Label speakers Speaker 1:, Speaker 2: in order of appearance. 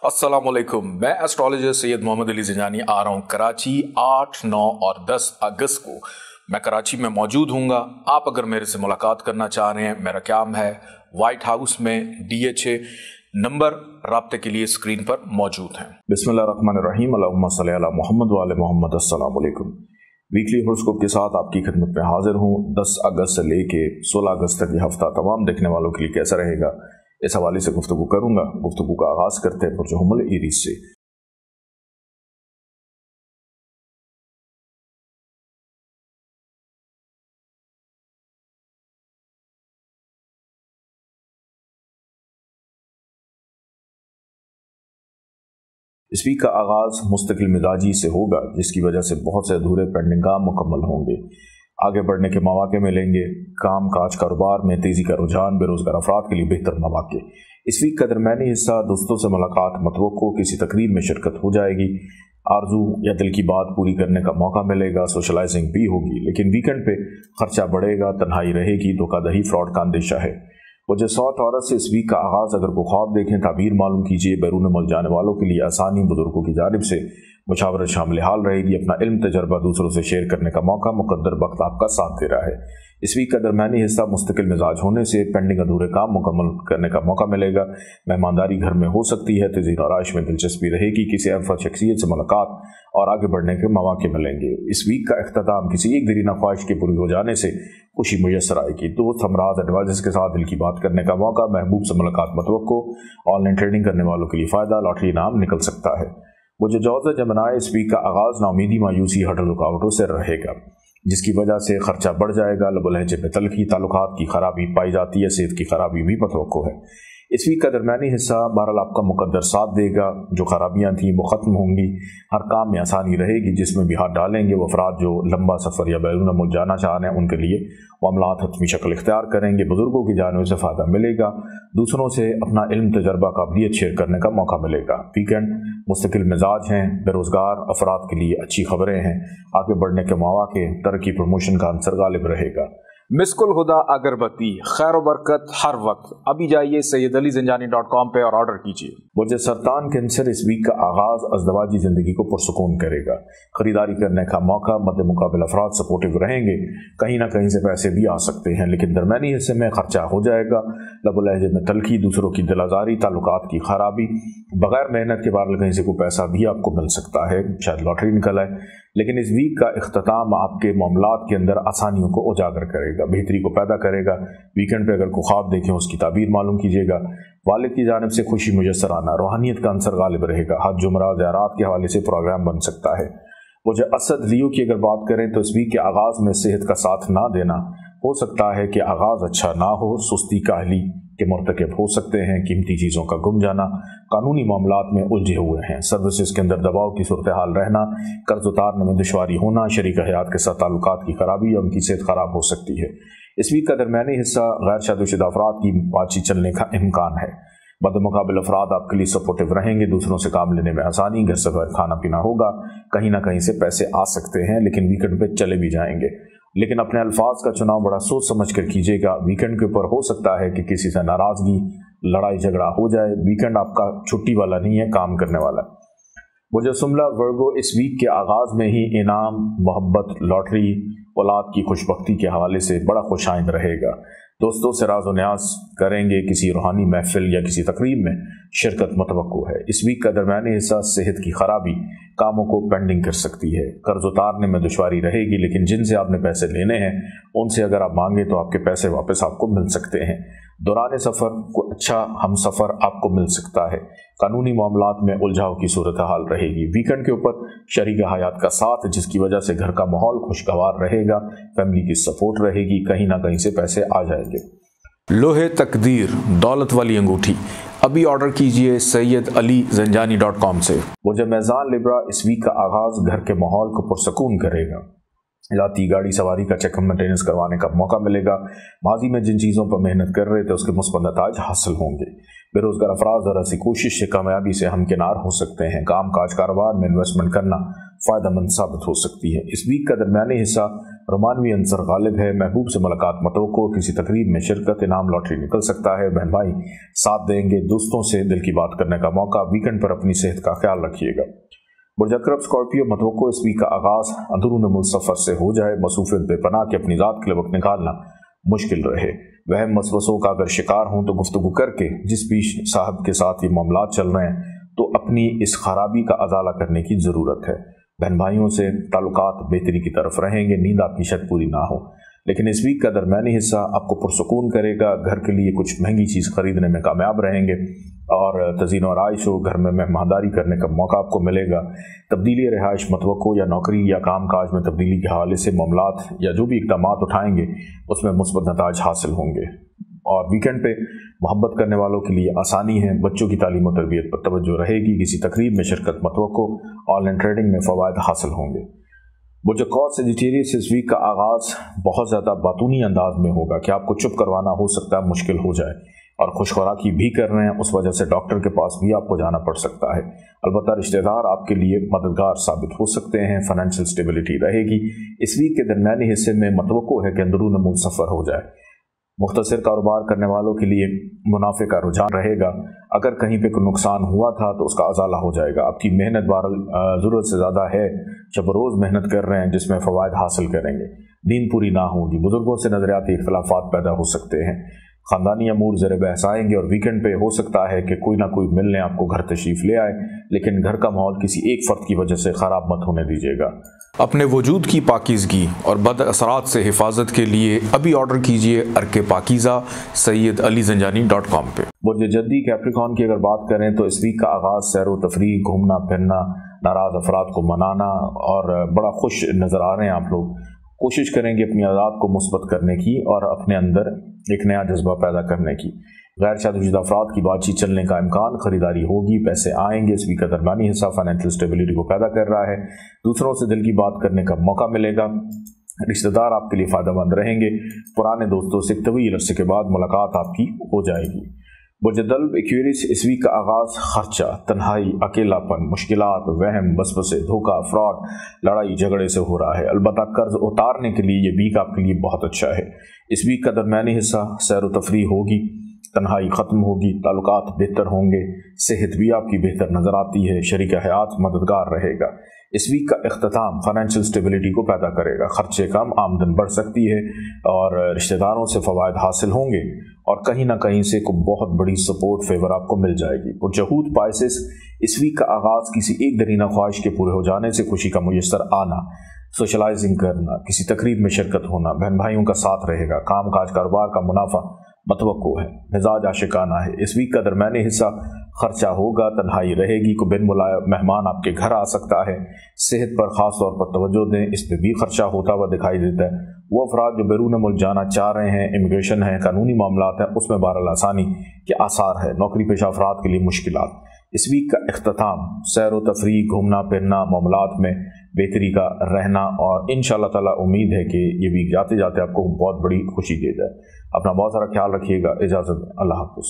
Speaker 1: अस्सलामुअलैकुम। मैं एस्ट्रोलॉजर सैयद मोहम्मद अली ज़ंजानी आ रहा हूँ कराची 8, 9 और 10 अगस्त को। मैं कराची में मौजूद हूँगा। आप अगर मेरे से मुलाकात करना चाह रहे हैं, मेरा काम है वाइट हाउस में DHA। नंबर राब्ते के लिए स्क्रीन पर मौजूद हैं। बिस्मिल्लाहिर्रहमानिर्रहीम, अल्लाहुम्मा सल्ली अला मुहम्मद व आले मुहम्मद। अस्सलामुअलैकुम। वीकली हॉरोस्कोप के साथ आपकी खिदमत में हाजिर हूँ। 10 अगस्त से लेके 16 अगस्त तक ये हफ्ता तमाम देखने वालों के लिए कैसा रहेगा, इस हवाले से गुफ्तगू करूंगा। गुफ्तगू का आगाज करते हैं बुर्ज हुम्मल एरीज से। इस वीक का आगाज मुस्तकिल मिजाजी से होगा, जिसकी वजह से बहुत से अधूरे पेंडिंग काम मुकम्मल होंगे। आगे बढ़ने के मौके मिलेंगे। काम काज कारोबार में तेजी का रुझान, बेरोजगार अफराद के लिए बेहतर मौके। इस वीक का दरमियानी हिस्सा दोस्तों से मुलाकात, मतवक्को किसी तकरीब में शिरकत हो जाएगी। आरजू या दिल की बात पूरी करने का मौका मिलेगा। सोशलाइजिंग भी होगी, लेकिन वीकेंड पे खर्चा बढ़ेगा, तन्हाई रहेगी, धोखाधड़ी फ्रॉड का अंदेशा है। वजह 100 औरत से इस वीक का आगाज अगर को ख्वाब देखें, ताबीर मालूम कीजिए। बैरून मुल्क जाने वालों के लिए आसानी, बुजुर्गों की जानिब से मुशावरत शामिल हाल रहेगी। अपना इल्म तजर्बा दूसरों से शेयर करने का मौका, मुकद्दर वक्त आपका साथ दे रहा है। इस वीक का दरमियानी हिस्सा मुस्तकिल मिजाज होने से पेंडिंग अधूरे काम मुकम्मल करने का मौका मिलेगा। मेहमानदारी घर में हो सकती है। तज़ीन आराइश में दिलचस्पी रहेगी। किसी अफराद शख्सियत से मुलाकात और आगे बढ़ने के मौके मिलेंगे। इस वीक का अख्ताम किसी एक दरीना ख्वाहिश के पूरी हो जाने से खुशी मुयसर आएगी। दोस्त, हमराज, एडवाइजर्स के साथ दिल की बात करने का मौका, महबूब से मुलाकात मतवक्को। ऑनलाइन ट्रेडिंग करने वालों के लिए फ़ायदा, लॉटरी इनाम निकल सकता है। वो जो जौज़ जमनाए, इस वीक का आगाज़ नाउमीदी, मायूसी, हडल रुकावटों से रहेगा, जिसकी वजह से खर्चा बढ़ जाएगा। लब लहजे में तलखी, ताल्लुकात की खराबी पाई जाती है। सेहत की खराबी भी मतवक्को है। इस वीक का दरमियानी हिस्सा बहरहाल आपका मुकद्दर साथ देगा। जो खराबियाँ थीं वो ख़त्म होंगी। हर काम में आसानी रहेगी। जिसमें भी हाथ डालेंगे वो अफराद जो लंबा सफ़र या बैरून मुल्क जाना चाह रहे हैं, उनके लिए मामलात हतमी शक्ल इख्तियार करेंगे। बुजुर्गों की जानिब से फ़ायदा मिलेगा। दूसरों से अपना इल्म, तजर्बा, काबिलियत शेयर करने का मौका मिलेगा। वीकेंड मुस्तकिल मिजाज हैं। बेरोज़गार अफराद के लिए अच्छी खबरें हैं। आगे बढ़ने के मौके, तरक्की, प्रमोशन का अंसर गालिब रहेगा। मिस्कुल हुदा अगरबत्ती, खैर बरकत हर वक्त। अभी जाइए SayyedAliZanjani.com पे और ऑर्डर कीजिए। वजह सरतान कैंसर, इस वीक का आगाज अज़दवाजी ज़िंदगी को पुरसुकून करेगा। खरीदारी करने का मौका, मद्दे मुकाबिल अफराद सपोर्टिव रहेंगे। कहीं ना कहीं से पैसे भी आ सकते हैं, लेकिन दरमियानी हिस्से में खर्चा हो जाएगा। लब लहजे में तलखी, दूसरों की दिलाजारी, ताल्लुकात की खराबी। बगैर मेहनत के बाद कहीं से कोई पैसा भी आपको मिल सकता है, शायद लॉटरी निकल आए। लेकिन इस वीक का इख्तिताम आपके मामलात के अंदर आसानियों को उजागर करेगा, बेहतरी को पैदा करेगा। वीकेंड पे अगर को ख्वाब देखें, उसकी ताबीर मालूम कीजिएगा। वालिद की जानिब से खुशी मुयसर आना, रूहानियत का अंसर गालिब रहेगा। हज, जुमरा, ज़ियारत के हवाले से प्रोग्राम बन सकता है। वो जो असद लियो की अगर बात करें तो इस वीक के आगाज़ में सेहत का साथ ना देना, हो सकता है कि आगाज़ अच्छा ना हो। सुस्ती, काहली के मरतकब हो सकते हैं। कीमती चीज़ों का गुम जाना, कानूनी मामलात में उलझे हुए हैं। सर्विसेज के अंदर दबाव की सूरत हाल रहना, कर्ज उतारने में दुश्वारी होना, शरीक हयात के साथ ताल्लुकात की खराबी या उनकी सेहत खराब हो सकती है। इस वीक का दरमियानी हिस्सा गैर शादीशुदा अफराद की बातचीत चलने का इम्कान है। बदमुकाबिल अफराद आपके लिए सपोर्टिव रहेंगे। दूसरों से काम लेने में आसानी, घर से बाहर खाना पीना होगा। कहीं ना कहीं से पैसे आ सकते हैं, लेकिन वीकेंड पे चले भी जाएंगे। लेकिन अपने अल्फाज का चुनाव बड़ा सोच समझ कर कीजिएगा। वीकेंड के ऊपर हो सकता है कि किसी से नाराज़गी, लड़ाई झगड़ा हो जाए। वीकेंड आपका छुट्टी वाला नहीं है, काम करने वाला। मुझे सुमला वर्गो, इस वीक के आगाज़ में ही इनाम, मोहब्बत, लॉटरी, औलाद की खुशबख्ती के हवाले से बड़ा खुशाइंद रहेगा। दोस्तों से राज व न्याज करेंगे। किसी रूहानी महफिल या किसी तकरीब में शिरकत मतवक्को है। इस वीक का दरमियानी हिस्सा सेहत की खराबी कामों को पेंडिंग कर सकती है। कर्ज उतारने में दुश्वारी रहेगी, लेकिन जिनसे आपने पैसे लेने हैं उनसे अगर आप मांगे तो आपके पैसे वापस आपको मिल सकते हैं। दौरान सफ़र को अच्छा हम सफ़र आपको मिल सकता है। कानूनी मामलात में उलझाव की सूरत हाल रहेगी। वीकेंड के ऊपर शरीक हयात का साथ, जिसकी वजह से घर का माहौल खुशगवार रहेगा। फैमिली की सपोर्ट रहेगी। कहीं ना कहीं से पैसे आ जाएंगे। लोहे तकदीर, दौलत वाली अंगूठी, अभी ऑर्डर कीजिए SayyedAliZanjani.com से। वो जब मैज़ान लिब्रा, इस वीक का आगाज़ घर के माहौल को पुरसकून करेगा। जाती गाड़ी सवारी का चेकअप मेंटेनेंस करवाने का मौका मिलेगा। माजी में जिन चीज़ों पर मेहनत कर रहे थे उसके मुस्बत नताइज हासिल होंगे। बेरोजगार अफराद ज़रा सी कोशिश से कामयाबी से हमकिनार हो सकते हैं। काम काज कारोबार में इन्वेस्टमेंट करना फ़ायदेमंद साबित हो सकती है। इस वीक का दरमियानी हिस्सा रोमानवी अंसर गालिब है। महबूब से मुलाकात मतवक्को, किसी तकरीब में शिरकत, इनाम लॉटरी निकल सकता है। बहन भाई साथ देंगे, दोस्तों से दिल की बात करने का मौका। वीकेंड पर अपनी सेहत का ख्याल रखिएगा। बुर्ज अकरब स्कॉर्पियो मतवक्को इस वीक का आगाज अंदरून मुल्क सफर से हो जाए। मसरूफियत बेपनाह के अपनी ज़ात के लिए वक्त निकालना मुश्किल रहे। वहम वसवसों का अगर शिकार हों तो गुफ्तगू करके जिस भी साहब के साथ ये मामलात चल रहे हैं तो अपनी इस खराबी का अजाला करने की ज़रूरत है। बहन भाइयों से ताल्लुकात बेहतरी की तरफ रहेंगे। नींद आपकी शायद पूरी ना हो, लेकिन इस वीक का दरमियानी हिस्सा आपको पुरसकून करेगा। घर के लिए कुछ महंगी चीज़ खरीदने में कामयाब रहेंगे और तज़ीन और आइश हो, घर में मेहमानदारी करने का मौका आपको मिलेगा। तब्दीली रिहाइश मतवक्को या नौकरी या काम काज में तब्दीली के हवाले से मामलात या जो भी इक़दाम उठाएंगे उसमें मुस्बत नताज हासिल होंगे। और वीकेंड पे मोहब्बत करने वालों के लिए आसानी है। बच्चों की तालीम और तरबियत पर तवज्जो रहेगी। किसी तकरीब में शिरकत मतवक्को, ऑनलाइन ट्रेडिंग में फ़वायद हासिल होंगे। बुर्ज कौस सेजिटेरियस इस वीक का आगाज़ बहुत ज़्यादा बातूनी अंदाज में होगा कि आपको चुप करवाना हो सकता है मुश्किल हो जाए, और खुशखुराकी भी कर रहे हैं, उस वजह से डॉक्टर के पास भी आपको जाना पड़ सकता है। अलबत्ता रिश्तेदार आपके लिए मददगार साबित हो सकते हैं। फाइनेंशियल स्टेबिलिटी रहेगी। इस वीक के दरमियानी हिस्से में मतवक्को है कि अंदरून मुल्क सफ़र हो जाए। मुख्तसर कारोबार करने वालों के लिए मुनाफे का रुझान रहेगा। अगर कहीं पे कोई नुकसान हुआ था तो उसका अजाला हो जाएगा। आपकी मेहनत बहरहाल ज़रूरत से ज़्यादा है, जब रोज़ मेहनत कर रहे हैं जिसमें फ़वायद हासिल करेंगे। नींद पूरी ना होगी। बुजुर्गों से नज़रियाती इख्तलाफात पैदा हो सकते हैं। ख़ानदानी अमूर ज़र बहस आएंगे और वीकेंड पे हो सकता है कि कोई ना कोई मिलने आपको घर तशरीफ़ ले आए, लेकिन घर का माहौल किसी एक फ़र्द की वजह से ख़राब मत होने दीजिएगा।
Speaker 2: अपने वजूद की पाकीज़गी और बद असरात से हिफाजत के लिए अभी ऑर्डर कीजिए अर्के पाकीज़ा SayyidAliZanjani.com पे।
Speaker 1: बुर्ज जद्दी कैप्रिकॉन की अगर बात करें तो इस वीक का आगाज़ सैर व तफरीह, घूमना फिरना, नाराज़ अफराद को मनाना और बड़ा खुश नज़र आ रहे हैं आप लोग। कोशिश करेंगे अपनी आज़ाद को मुस्बत करने की और अपने अंदर एक नया जज्बा पैदा करने की। गैर शादीशुदा अफराद की बातचीत चलने का इम्कान, खरीदारी होगी, पैसे आएंगे। इस वीक का दरमियानी हिस्सा फाइनेंशियल स्टेबिलिटी को पैदा कर रहा है। दूसरों से दिल की बात करने का मौका मिलेगा। रिश्तेदार आपके लिए फ़ायदेमंद रहेंगे। पुराने दोस्तों से तवील अरसे के बाद मुलाकात आपकी हो जाएगी। बुर्ज दल्ब एक्वेरियस इस वीक का आगाज़ खर्चा, तन्हाई, अकेलापन, मुश्किलात, वहम, वसवसे, धोखा, फ्रॉड, लड़ाई झगड़े से हो रहा है। अलबत्ता कर्ज उतारने के लिए ये वीक आपके लिए बहुत अच्छा है। इस वीक का दरमियानी हिस्सा सैर व तफरीह होगी, तन्हाई ख़त्म होगी, ताल्लुकात बेहतर होंगे, सेहत भी आपकी बेहतर नज़र आती है। शरीक हयात मददगार रहेगा। इस वीक का इख्तिताम फाइनेंशियल स्टेबिलिटी को पैदा करेगा। खर्चे कम, आमदन बढ़ सकती है और रिश्तेदारों से फ़वायद हासिल होंगे और कहीं ना कहीं से कोई बहुत बड़ी सपोर्ट फेवर आपको मिल जाएगी। पुरजहूद पाइसेस इस वीक का आगाज़ किसी एक दरीना ख्वाहिश के पूरे हो जाने से खुशी का मुयस्सर आना, सोशलाइजिंग करना, किसी तकरीब में शिरकत होना, बहन भाइयों का साथ रहेगा। काम काज कारोबार का मुनाफा मतवक्को है। मिजाज आशिकाना है। इस वीक का दरमियानी हिस्सा खर्चा होगा, तन्हाई रहेगी, को बिन बुलाए मेहमान आपके घर आ सकता है। सेहत पर ख़ास तौर पर तवज्जो दें, इस पर भी खर्चा होता हुआ दिखाई देता है। वो अफराद जो बैरून मुल्क जाना चाह रहे हैं, इमिग्रेशन है, कानूनी मामलात हैं, उसमें बहरहाल आसानी के आसार है। नौकरी पेशा अफराद के लिए मुश्किलात। इस वीक का इख्तिताम सैर व तफरीह, घूमना फिरना, मामलात में बेहतरी का रहना और इंशाअल्लाह ताला उम्मीद है कि ये वीक जाते जाते आपको बहुत बड़ी खुशी दे जाए। अपना बहुत सारा ख्याल रखिएगा। इजाज़त, अल्लाह हाफ़िज़।